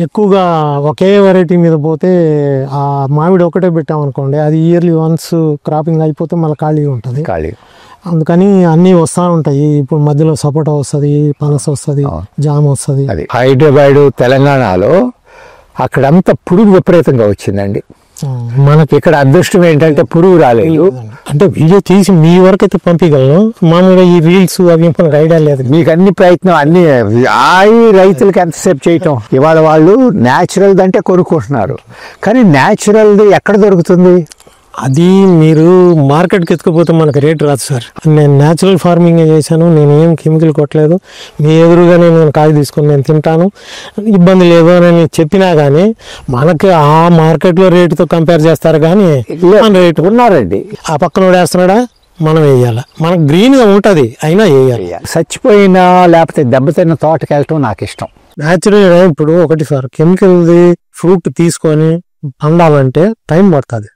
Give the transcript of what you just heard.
ఎక్కువగా ఒకే వెరైటీ మీద పోతే ఆ మామిడి ఒకటే పెట్టామనుకోండి, అది ఇయర్లీ వన్స్ క్రాపింగ్ అయిపోతే మళ్ళీ ఖాళీగా ఉంటుంది. అందుకని అన్నీ వస్తూ ఉంటాయి. ఇప్పుడు మధ్యలో సపోటా వస్తుంది, పనస వస్తుంది, జామ వస్తుంది. హైదరాబాద్ తెలంగాణలో అక్కడంతా పురుగు విపరీతంగా వచ్చిందండి. మనకి ఇక్కడ అదృష్టం ఏంటంటే పురుగు రాలేదు. అంటే వీడియో తీసి మీ వరకు అయితే పంపించగలను, మామూలుగా ఈ రీల్స్ అవి మనకు ఐడియా లేదు. మీకు అన్ని ప్రయత్నం అన్ని రైతులకి ఎంతసేపు చేయటం. ఇవాళ వాళ్ళు న్యాచురల్ అంటే కొనుక్కుంటున్నారు, కానీ న్యాచురల్ది ఎక్కడ దొరుకుతుంది? అది మీరు మార్కెట్కి ఎత్తుకుపోతే మనకు రేట్ రాదు సార్. నేను న్యాచురల్ ఫార్మింగ్ చేశాను, నేను ఏం కెమికల్ కొట్టలేదు, మీ ఎదురుగానే నేను కాయ తీసుకొని నేను తింటాను, ఇబ్బంది లేదు అని చెప్పినా కానీ మనకి ఆ మార్కెట్లో రేటుతో కంపేర్ చేస్తారు. కానీ రేటు ఉన్నారండి, ఆ పక్కన వేస్తున్నాడా మనం వేయాలి, మనకు గ్రీన్గా ఉంటుంది అయినా వేయాలి. చచ్చిపోయినా లేకపోతే దెబ్బతిన్న తోటకి వెళ్ళటం నాకు ఇష్టం. న్యాచురల్ ఇప్పుడు ఒకటి సార్, కెమికల్ది ఫ్రూట్ తీసుకొని పండాలంటే టైం పడుతుంది.